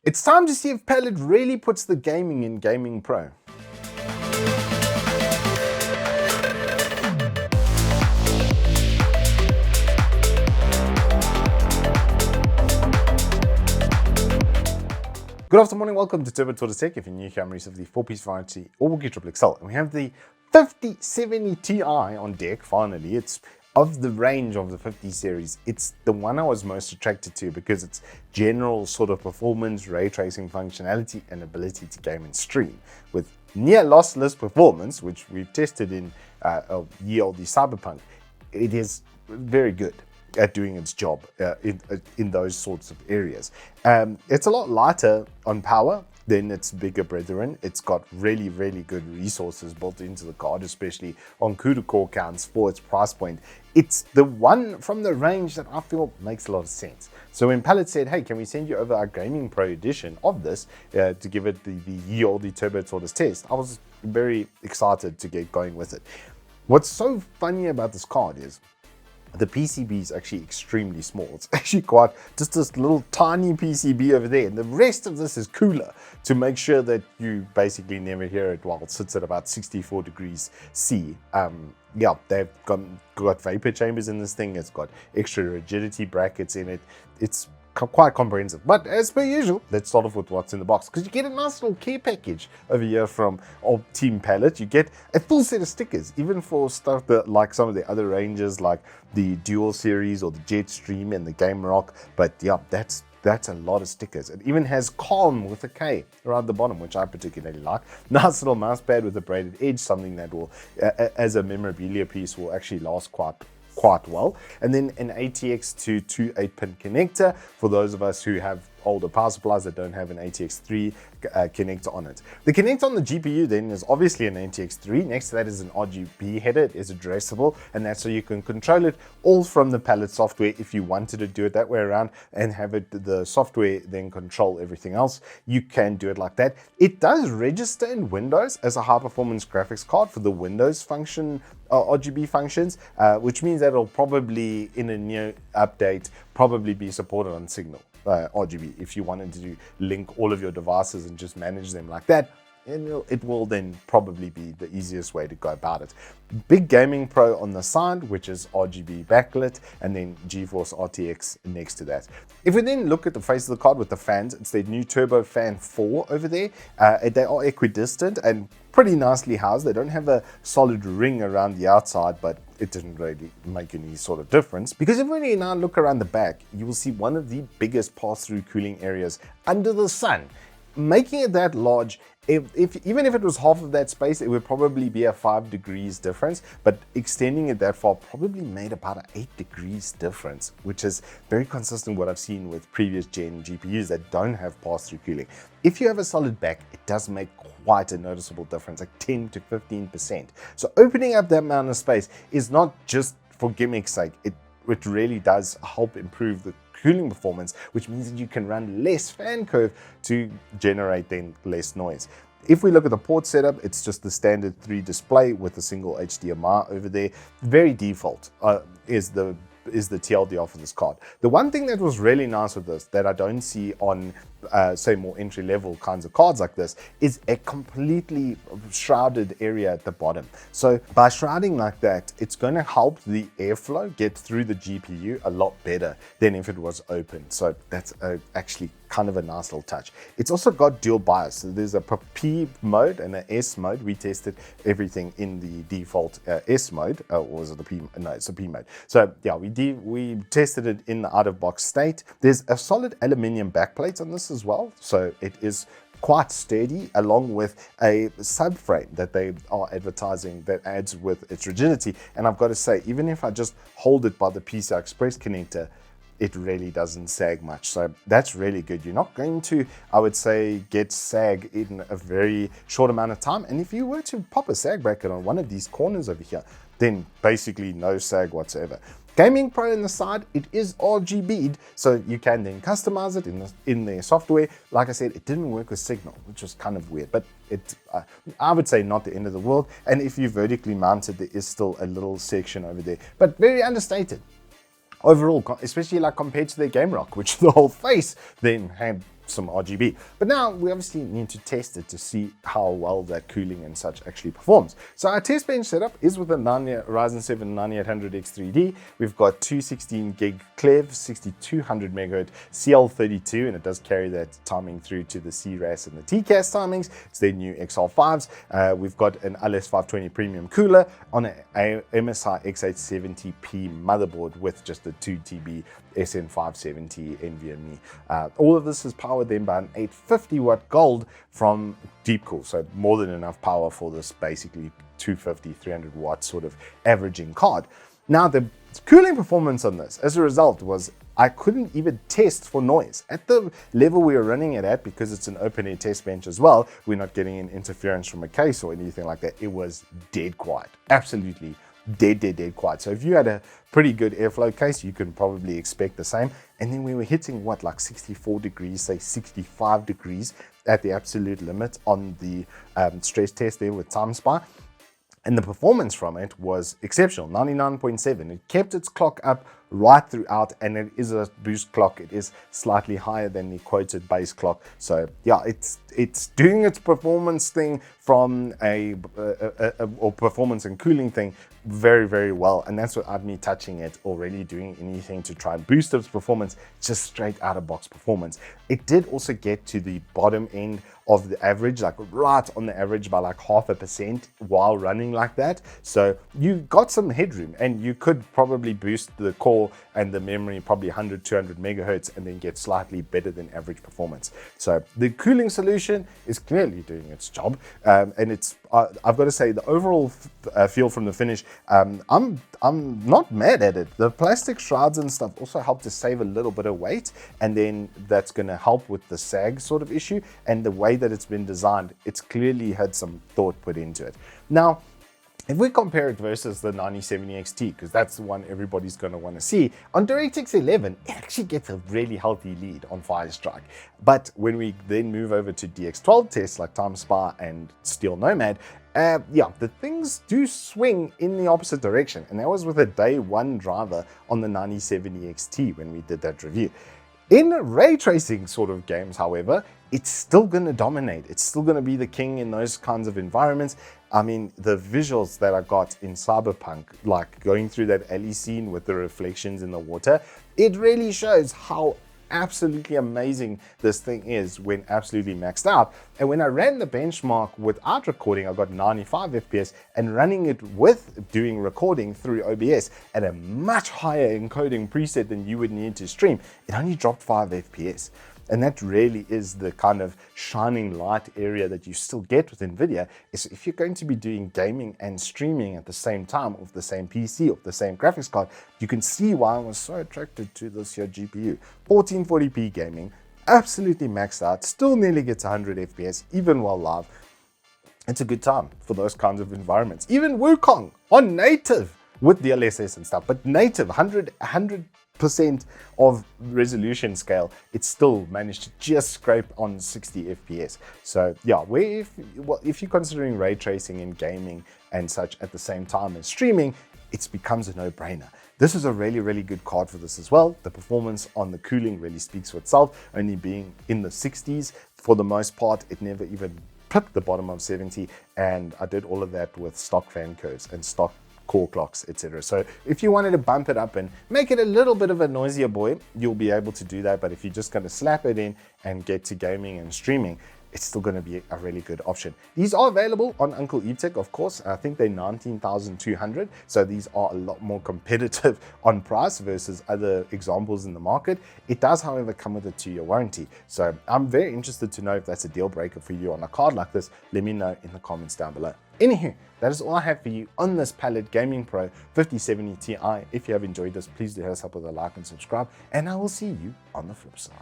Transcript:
It's time to see if Palit really puts the gaming in GamingPro. Good afternoon, welcome to Turbo Tortoise Tech. If you're new here, I'm Reese of the 4-piece variety or Wooks Triple XL. And we have the 5070 Ti on deck, finally. It's of the range of the 50 series, it's the one I was most attracted to because it's general sort of performance, ray tracing functionality, and ability to game and stream. With near lossless performance, which we've tested in a year-old Cyberpunk, it is very good at doing its job in those sorts of areas. It's a lot lighter on power than its bigger brethren. It's got really, really good resources built into the card, especially on CUDA core counts for its price point. It's the one from the range that I feel makes a lot of sense. So when Palit said, hey, can we send you over our GamingPro edition of this to give it the ye-olde Turbo Tortoise Test, I was very excited to get going with it. What's so funny about this card is the PCB is actually extremely small. It's actually quite just this little tiny PCB over there, and the rest of this is cooler to make sure that you basically never hear it while it sits at about 64 degrees C. Yeah, they've got vapor chambers in this thing. It's got extra rigidity brackets in it. It's quite comprehensive, but as per usual, let's start off with what's in the box, because you get a nice little care package over here from Team Palit. You get a full set of stickers, even for stuff that like some of the other ranges like the Dual Series or the Jetstream and the Game Rock. But yeah, that's a lot of stickers. It even has Calm with a K around the bottom, which I particularly like. Nice little mouse pad with a braided edge, something that will, as a memorabilia piece, will actually last quite well. And then an ATX to 2 8-pin connector for those of us who have older power supplies that don't have an ATX3 connector on it. The connector on the GPU then is obviously an ATX3. Next to that is an RGB header. It is addressable, and that's so you can control it all from the Palit software. If you wanted to do it that way around and have it the software then control everything else, you can do it like that. It does register in Windows as a high performance graphics card for the Windows function RGB functions, which means that it'll probably in a new update probably be supported on Signal RGB if you wanted to link all of your devices and just manage them like that. And it will then probably be the easiest way to go about it. Big GamingPro on the side, which is RGB backlit, and then GeForce RTX next to that. If we then look at the face of the card with the fans, it's their new Turbo Fan 4 over there. They are equidistant and pretty nicely housed. They don't have a solid ring around the outside, but it didn't really make any sort of difference, because if we now look around the back, you will see one of the biggest pass-through cooling areas under the sun. Making it that large, even if it was half of that space, it would probably be a 5 degrees difference, but extending it that far probably made about an 8 degrees difference, which is very consistent with what I've seen with previous gen GPUs that don't have pass-through cooling. If you have a solid back, it does make quite a noticeable difference, like 10 to 15%. So opening up that amount of space is not just for gimmick's sake. It really does help improve the cooling performance, which means that you can run less fan curve to generate then less noise. If we look at the port setup, it's just the standard 3 display with a single HDMI over there. Very default is the TLDR for this card. The one thing that was really nice with this that I don't see on say more entry-level kinds of cards like this is a completely shrouded area at the bottom. So by shrouding like that, it's going to help the airflow get through the GPU a lot better than if it was open. So that's actually kind of a nice little touch. It's also got dual BIOS. So there's a P mode and an S mode. We tested everything in the default S mode, or was it the P? No, it's a P mode. So yeah, we tested it in the out-of-box state. There's a solid aluminium backplate on this as well, so it is quite sturdy, along with a subframe that they are advertising that adds with its rigidity. And I've got to say, even if I just hold it by the PCI Express connector, it really doesn't sag much. So that's really good. You're not going to, I would say, get sag in a very short amount of time. And if you were to pop a sag bracket on one of these corners over here, then basically no sag whatsoever. GamingPro on the side, it is RGB'd, so you can then customize it in their software. Like I said, it didn't work with Signal, which was kind of weird, but I would say not the end of the world. And if you vertically mount it, there is still a little section over there, but very understated. Overall, especially like compared to their Game Rock, which the whole face then had some RGB. But now we obviously need to test it to see how well that cooling and such actually performs. So our test bench setup is with a Ryzen 7 9800X3D. We've got two 16 gig Klevv 6200 MHz CL32, and it does carry that timing through to the Cras and the TCAS timings. It's their new XR5s. We've got an LS520 premium cooler on an MSI X870P motherboard with just a 2 TB SN570 NVMe. All of this is powered then by an 850 watt gold from Deepcool, so more than enough power for this basically 250, 300 watt sort of averaging card. Now the cooling performance on this as a result was I couldn't even test for noise. At the level we were running it at, because it's an open air test bench as well, we're not getting an interference from a case or anything like that. It was dead quiet, absolutely dead quiet. So if you had a pretty good airflow case, you can probably expect the same. And then we were hitting what, like 64 degrees, say 65 degrees at the absolute limit on the stress test there with TimeSpy. And the performance from it was exceptional, 99.7. It kept its clock up right throughout, and it is a boost clock. It is slightly higher than the quoted base clock. So yeah, it's doing its performance thing from or performance and cooling thing very well, and that's without me touching it or really doing anything to try and boost its performance, just straight out of box performance. It did also get to the bottom end of the average, like right on the average by like 0.5% while running like that. So you got some headroom, and you could probably boost the core and the memory probably 100-200 megahertz and then get slightly better than average performance. So the cooling solution is clearly doing its job, and it's I've got to say the overall feel from the finish, I'm not mad at it. The plastic shrouds and stuff also help to save a little bit of weight, and then that's going to help with the sag sort of issue. And the way that it's been designed, it's clearly had some thought put into it. Now, if we compare it versus the 9070 XT, because that's the one everybody's going to want to see, on DirectX 11, it actually gets a really healthy lead on Firestrike. But when we then move over to DX12 tests like TimeSpy and Steel Nomad, yeah, the things do swing in the opposite direction. And that was with a day one driver on the 9070 XT when we did that review. In ray tracing sort of games, however, it's still going to dominate. It's still going to be the king in those kinds of environments. I mean, the visuals that I got in Cyberpunk, like going through that alley scene with the reflections in the water, it really shows how absolutely amazing this thing is when absolutely maxed out. And when I ran the benchmark without recording, I got 95 FPS, and running it with doing recording through OBS at a much higher encoding preset than you would need to stream, it only dropped 5 FPS. And that really is the kind of shining light area that you still get with NVIDIA, is if you're going to be doing gaming and streaming at the same time off the same PC, off the same graphics card, you can see why I was so attracted to this here GPU. 1440p gaming, absolutely maxed out, still nearly gets 100 FPS, even while live. It's a good time for those kinds of environments. Even Wukong on native with DLSS and stuff, but native 100% of resolution scale, it still managed to just scrape on 60 FPS. So yeah, if you're considering ray tracing in gaming and such at the same time as streaming, it becomes a no-brainer. This is a really good card for this as well. The performance on the cooling really speaks for itself, only being in the 60s for the most part. It never even picked the bottom of 70, and I did all of that with stock fan curves and stock core clocks, etc. So if you wanted to bump it up and make it a little bit of a noisier boy, you'll be able to do that. But if you're just going to slap it in and get to gaming and streaming, it's still going to be a really good option. These are available on Uncle Evetech, of course. I think they're 19,200, so these are a lot more competitive on price versus other examples in the market. It does, however, come with a 2-year warranty. So I'm very interested to know if that's a deal breaker for you on a card like this. Let me know in the comments down below. Anywho, that is all I have for you on this Palit GamingPro 5070 Ti. If you have enjoyed this, please do hit us up with a like and subscribe, and I will see you on the flip side.